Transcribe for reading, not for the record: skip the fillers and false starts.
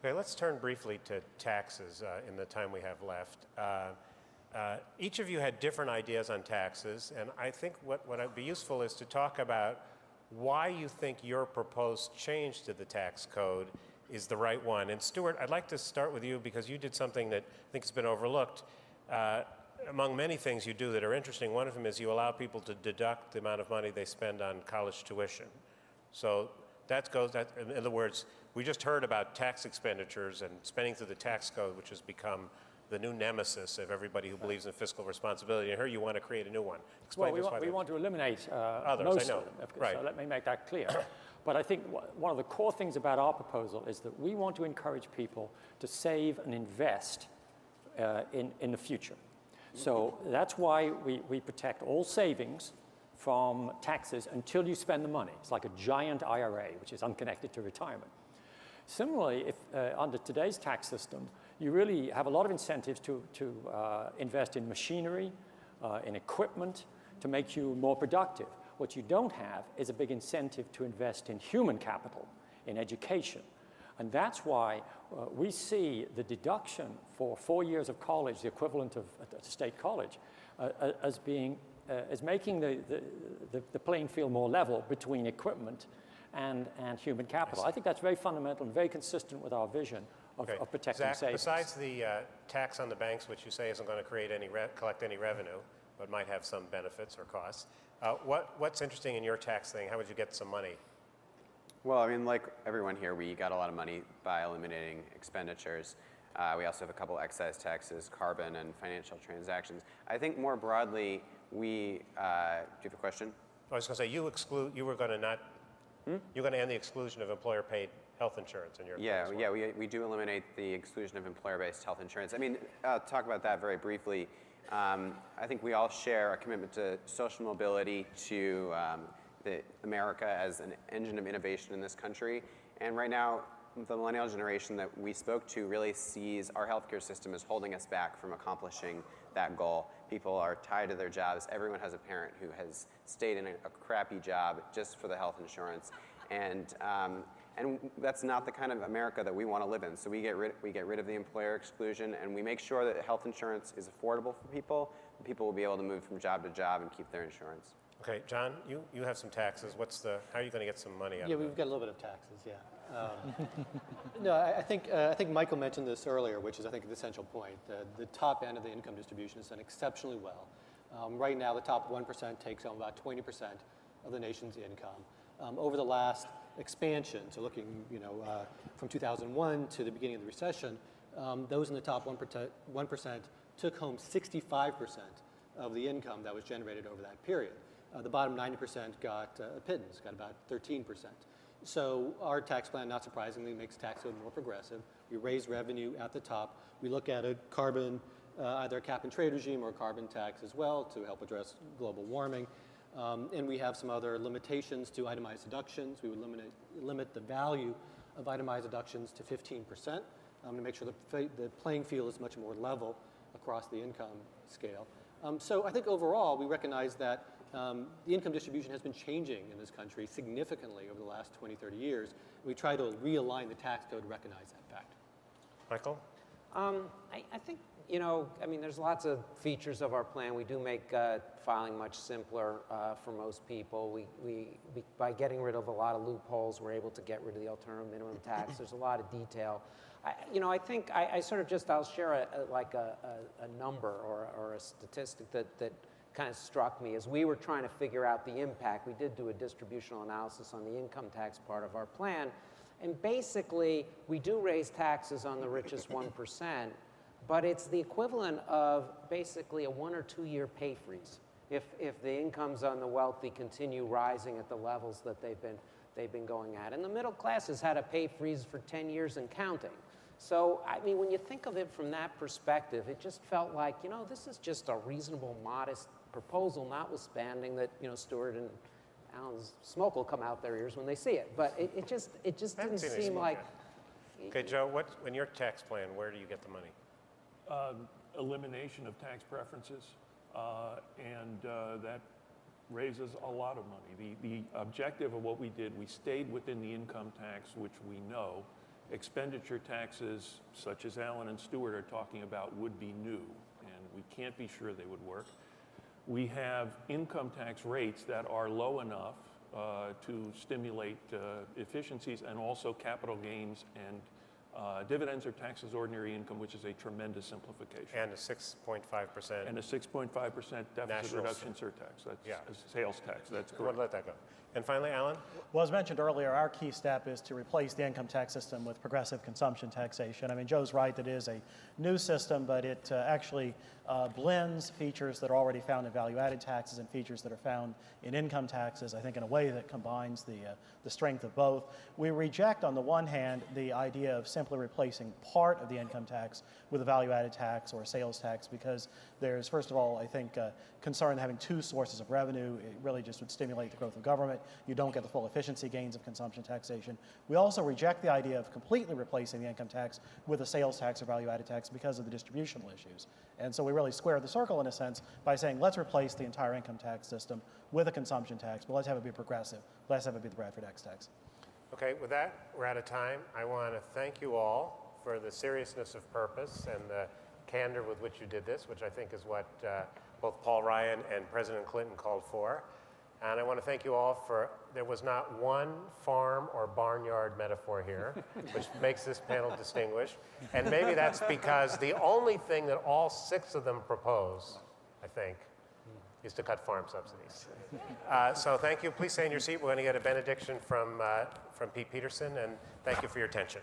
Okay, let's turn briefly to taxes in the time we have left. Each of you had different ideas on taxes, and I think what would be useful is to talk about why you think your proposed change to the tax code is the right one. And Stuart, I'd like to start with you because you did something that I think has been overlooked. Among many things you do that are interesting, one of them is you allow people to deduct the amount of money they spend on college tuition. So in other words, we just heard about tax expenditures and spending through the tax code, which has become the new nemesis of everybody who believes in fiscal responsibility. And here you want to create a new one. Explain well, we want to eliminate others, most I know. of them. Right. So let me make that clear. But I think one of the core things about our proposal is that we want to encourage people to save and invest in the future. So that's why we protect all savings from taxes until you spend the money. It's like a giant IRA, which is unconnected to retirement. Similarly, if under today's tax system, you really have a lot of incentives to invest in machinery, in equipment, to make you more productive. What you don't have is a big incentive to invest in human capital, in education. And that's why we see the deduction for 4 years of college, the equivalent of a state college, as making the playing field more level between equipment and human capital. I think that's very fundamental and very consistent with our vision of protecting Zach, savings. besides the tax on the banks, which you say isn't going to collect any revenue, but might have some benefits or costs, what's interesting in your tax thing? How would you get some money? Well, I mean, like everyone here, we got a lot of money by eliminating expenditures. We also have a couple excise taxes, carbon, and financial transactions. I think more broadly, do you have a question? I was going to say, you were going to end the exclusion of employer-paid health insurance in your plan. Yeah, we do eliminate the exclusion of employer-based health insurance. I mean, I'll talk about that very briefly. I think we all share a commitment to social mobility, to America as an engine of innovation in this country. And right now, the millennial generation that we spoke to really sees our healthcare system as holding us back from accomplishing that goal. People are tied to their jobs. Everyone has a parent who has stayed in a crappy job just for the health insurance. And that's not the kind of America that we want to live in. So we get rid of the employer exclusion, and we make sure that health insurance is affordable for people. People will be able to move from job to job and keep their insurance. Okay, John, you have some taxes. How are you going to get some money out of it? Yeah, we've got a little bit of taxes, yeah. No, I think Michael mentioned this earlier, which is, I think, the essential point. The top end of the income distribution is done exceptionally well. Right now, the top 1% takes home about 20% of the nation's income. Over the last expansion, so looking from 2001 to the beginning of the recession, those in the top 1% took home 65% of the income that was generated over that period. The bottom 90% got a pittance, got about 13%. So our tax plan, not surprisingly, makes tax code more progressive. We raise revenue at the top. We look at a carbon, either a cap and trade regime or a carbon tax as well to help address global warming. And we have some other limitations to itemized deductions. We would limit the value of itemized deductions to 15% to make sure the playing field is much more level across the income scale. So I think overall we recognize that the income distribution has been changing in this country significantly over the last 20, 30 years. We try to realign the tax code to recognize that fact. Michael? I think, there's lots of features of our plan. We do make filing much simpler for most people. By getting rid of a lot of loopholes, we're able to get rid of the alternative minimum tax. There's a lot of detail. I think I'll share a number or a statistic that kind of struck me as we were trying to figure out the impact. We did do a distributional analysis on the income tax part of our plan. And basically, we do raise taxes on the richest 1%, but it's the equivalent of basically a 1 or 2 year pay freeze if the incomes on the wealthy continue rising at the levels that they've been going at. And the middle class has had a pay freeze for 10 years and counting. So, when you think of it from that perspective, it just felt like, this is just a reasonable, modest proposal, notwithstanding that, Stuart and Alan's smoke will come out their ears when they see it. But it just didn't seem like... Okay, Joe, in your tax plan, where do you get the money? Elimination of tax preferences, and that raises a lot of money. The objective of what we did, we stayed within the income tax, which we know Expenditure taxes, such as Alan and Stuart are talking about, would be new, and we can't be sure they would work. We have income tax rates that are low enough to stimulate efficiencies, and also capital gains and dividends are taxed as ordinary income, which is a tremendous simplification. And a 6.5%. And a 6.5% deficit National reduction surtax. That's Yeah. a sales tax. That's We'll correct. let that go. And finally, Alan? Well, as mentioned earlier, our key step is to replace the income tax system with progressive consumption taxation. I mean, Joe's right that it is a new system, but it actually blends features that are already found in value-added taxes and features that are found in income taxes, I think in a way that combines the strength of both. We reject, on the one hand, the idea of simply replacing part of the income tax with a value-added tax or a sales tax, because there's, first of all, I think, concern having two sources of revenue. It really just would stimulate the growth of government. You don't get the full efficiency gains of consumption taxation. We also reject the idea of completely replacing the income tax with a sales tax or value-added tax because of the distributional issues. And so we really square the circle in a sense by saying, let's replace the entire income tax system with a consumption tax, but let's have it be progressive. Let's have it be the Bradford X tax. Okay, with that, we're out of time. I want to thank you all for the seriousness of purpose and the candor with which you did this, which I think is what both Paul Ryan and President Clinton called for. And I want to thank you all for, there was not one farm or barnyard metaphor here, which makes this panel distinguished. And maybe that's because the only thing that all 6 of them propose, I think, is to cut farm subsidies. So thank you. Please stay in your seat. We're going to get a benediction from Pete Peterson, and thank you for your attention.